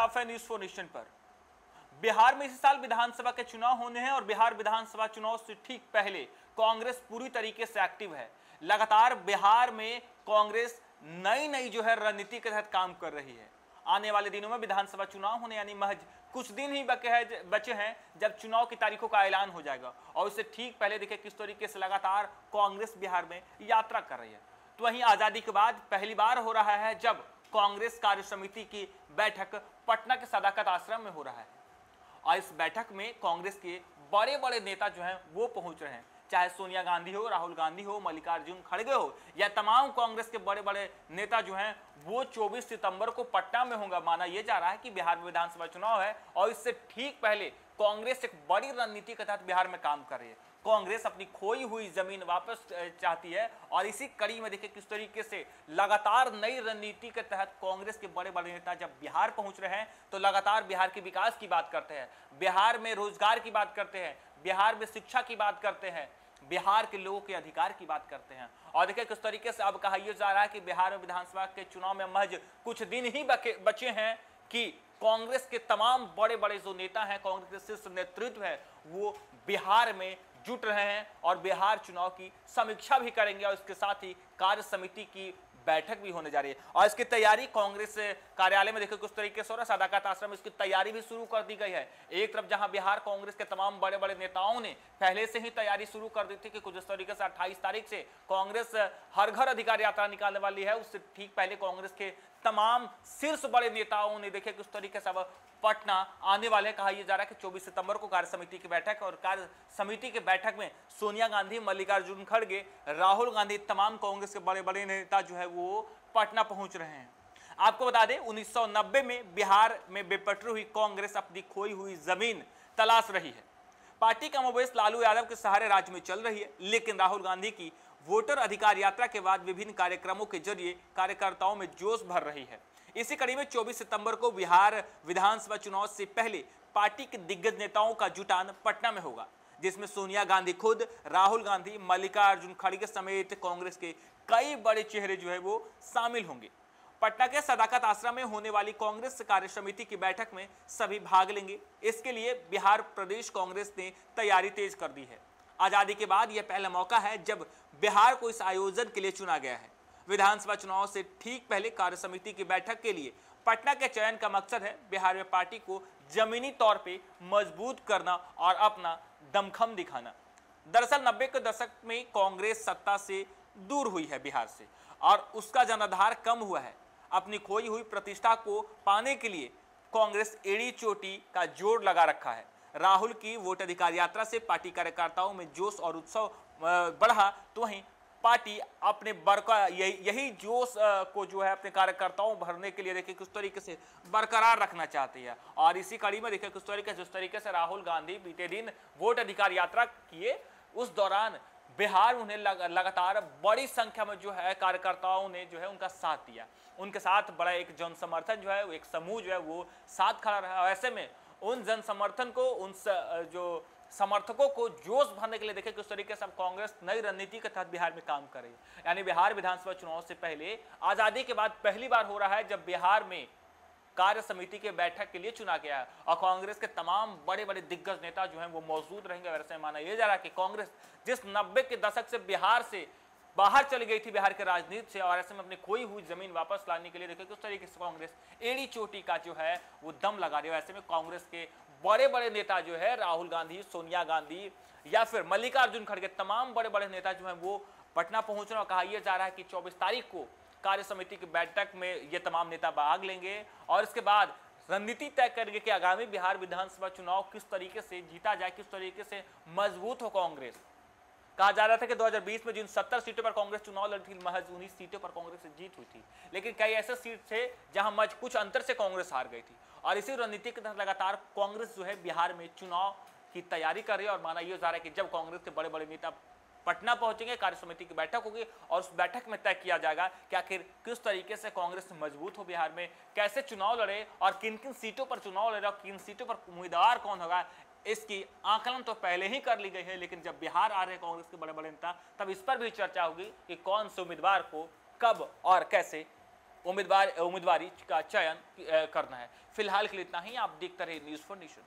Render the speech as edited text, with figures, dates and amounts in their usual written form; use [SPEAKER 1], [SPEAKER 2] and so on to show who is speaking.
[SPEAKER 1] आप है news for nation पर। बिहार में इस साल विधानसभा के चुनाव होने हैं और बिहार विधानसभा चुनाव से ठीक पहले कांग्रेस पूरी तरीके से एक्टिव है। लगातार बिहार में कांग्रेस नई नई जो है रणनीति के तहत काम कर रही है। आने वाले दिनों में विधानसभा चुनाव होने यानी महज कुछ दिन ही बचे हैं जब चुनाव की तारीखों का ऐलान हो जाएगा और उससे ठीक पहले देखिए किस तरीके से लगातार कांग्रेस बिहार में यात्रा कर रही है। तो वहीं आजादी के बाद पहली बार हो रहा है जब कांग्रेस कार्य समिति की बैठक पटना के सदाकत आश्रम में हो रहा है और इस बैठक में कांग्रेस के बड़े बड़े नेता जो हैं वो पहुंच रहे हैं, चाहे सोनिया गांधी हो, राहुल गांधी हो, मल्लिकार्जुन खड़गे हो या तमाम कांग्रेस के बड़े बड़े नेता जो हैं वो 24 सितंबर को पटना में होंगे। माना यह जा रहा है कि बिहार में विधानसभा चुनाव है और इससे ठीक पहले कांग्रेस एक बड़ी रणनीति के तहत बिहार में काम कर रही है। कांग्रेस अपनी खोई हुई जमीन वापस चाहती है और इसी कड़ी में देखिए किस तरीके से लगातार नई रणनीति के तहत कांग्रेस के बड़े बड़े नेता जब बिहार पहुंच रहे हैं तो लगातार बिहार के विकास की बात करते हैं, बिहार में रोजगार की बात करते हैं, बिहार में शिक्षा की बात करते हैं, बिहार के लोगों के अधिकार की बात करते हैं। और देखिए किस तरीके से अब कहा यह जा रहा है कि बिहार में विधानसभा के चुनाव में महज कुछ दिन ही बचे हैं कि कांग्रेस के तमाम बड़े बड़े जो नेता हैं, कांग्रेस के शीर्ष नेतृत्व है, वो बिहार में जुट रहे हैं और बिहार चुनाव की समीक्षा भी करेंगे और इसके साथ ही कार्य समिति की बैठक भी होने जा रही है। और इसकी तैयारी कांग्रेस कार्यालय में देखिए किस तरीके से हो रहा है, सदाकत आश्रम इसकी तैयारी भी शुरू कर दी गई है। एक तरफ जहां बिहार कांग्रेस के तमाम बड़े बड़े नेताओं ने पहले से ही तैयारी शुरू कर दी थी कि कुछ इस तरीके से 28 तारीख से कांग्रेस हर घर अधिकार यात्रा निकालने वाली है, उससे ठीक पहले कांग्रेस के तमाम शीर्ष बड़े नेताओं ने देखिए किस तरीके से अब पटना आने वाले कहा यह जा रहा है कि 24 सितंबर को कार्य समिति की बैठक और कार्य समिति की बैठक में सोनिया गांधी, मल्लिकार्जुन खड़गे, राहुल गांधी, तमाम कांग्रेस के बड़े बड़े नेता जो है वो पटना पहुंच रहे हैं। आपको बता दें 1990 में बिहार में बेपटरी हुई कांग्रेस अपनी खोई हुई जमीन तलाश रही है। पार्टी का कमोबेश लालू यादव के सहारे राज्य में चल रही है, लेकिन राहुल गांधी की वोटर अधिकार यात्रा के बाद विभिन्न कार्यक्रमों के जरिए कार्यकर्ताओं में जोश भर रही है। इसी कड़ी में 24 सितंबर को बिहार विधानसभा चुनाव से पहले पार्टी के दिग्गज नेताओं का जुटान पटना में होगा, जिसमें सोनिया गांधी खुद, राहुल गांधी, मल्लिकार्जुन खड़गे समेत कांग्रेस के कई बड़े चेहरे जो है वो शामिल होंगे। पटना के सदाकत आश्रम में होने वाली कांग्रेस कार्य समिति की बैठक में सभी भाग लेंगे। इसके लिए बिहार प्रदेश कांग्रेस ने तैयारी तेज कर दी है। आजादी के बाद यह पहला मौका है जब बिहार को इस आयोजन के लिए चुना गया है। विधानसभा चुनाव से ठीक पहले कार्य समिति की बैठक के लिए पटना के चयन का मकसद है बिहार में पार्टी को जमीनी तौर पे मजबूत करना और अपना दमखम दिखाना। दरअसल 90 के दशक में कांग्रेस सत्ता से दूर हुई है बिहार से और उसका जनाधार कम हुआ है। अपनी खोई हुई प्रतिष्ठा को पाने के लिए कांग्रेस एड़ी चोटी का जोर लगा रखा है। राहुल की वोट अधिकार यात्रा से पार्टी कार्यकर्ताओं में जोश और उत्सव बढ़ा, तो वहीं पार्टी अपने यही जोश को जो है अपने कार्यकर्ताओं भरने के लिए देखिए किस तरीके से बरकरार रखना चाहती है। और इसी कड़ी में देखिए जिस तरीके से राहुल गांधी बीते दिन वोट अधिकार यात्रा किए, उस दौरान बिहार उन्हें लगातार बड़ी संख्या में जो है कार्यकर्ताओं ने जो है उनका साथ दिया। उनके साथ बड़ा एक जन समर्थन जो है, एक समूह जो है वो साथ खड़ा रहा। ऐसे में उन जन समर्थन को, उन जो समर्थकों को जोश भरने के लिए देखिए किस तरीके से अब कांग्रेस नई रणनीति के तहत बिहार में काम कर रही है। यानी बिहार विधानसभा चुनाव से पहले आजादी के बाद पहली बार हो रहा है जब बिहार में कार्य समिति के बैठक के लिए चुना गया है और कांग्रेस के तमाम बड़े बड़े दिग्गज नेता जो हैं वो मौजूद रहेंगे। वैसे माना यह जा रहा है कि कांग्रेस जिस 90 के दशक से बिहार से बाहर चली गई थी बिहार के राजनीति से, और ऐसे में अपनी खोई हुई जमीन वापस लाने के लिए देखिए किस तरीके से कांग्रेस एड़ी चोटी का जो है वो दम लगा रही है। ऐसे में कांग्रेस के बड़े बड़े नेता जो है राहुल गांधी, सोनिया गांधी या फिर मल्लिकार्जुन खड़गे, तमाम बड़े बड़े नेता जो हैं वो पटना पहुंच रहे हैं। कहा यह जा रहा है कि 24 तारीख को कार्य समिति की बैठक में ये तमाम नेता भाग लेंगे और इसके बाद रणनीति तय करेंगे कि आगामी बिहार विधानसभा चुनाव किस तरीके से जीता जाए, किस तरीके से मजबूत हो कांग्रेस। कहा जा रहा था कि 2020 में जिन 70 सीटों पर कांग्रेस चुनाव लड़ी थी, महज 19 सीटों पर कांग्रेस से जीत हुई थी, लेकिन कई ऐसे सीट थे जहां महज कुछ अंतर से कांग्रेस हार गई थी। और इसी रणनीति के तहत लगातार कांग्रेस जो है बिहार में चुनाव की तैयारी कर रही है। और माना यह जा रहा है कि जब कांग्रेस के बड़े बड़े नेता पटना पहुंचेंगे, कार्य समिति की बैठक होगी और उस बैठक में तय किया जाएगा कि आखिर किस तरीके से कांग्रेस मजबूत हो, बिहार में कैसे चुनाव लड़े और किन किन सीटों पर चुनाव लड़े और किन सीटों पर उम्मीदवार कौन होगा। इसकी आकलन तो पहले ही कर ली गई है, लेकिन जब बिहार आ रहे हैं कांग्रेस के बड़े बड़े नेता, तब इस पर भी चर्चा होगी कि कौन से उम्मीदवार को कब और कैसे उम्मीदवारी का चयन करना है। फिलहाल के लिए इतना ही। आप देखते रहिए न्यूज़ फॉर नेशन।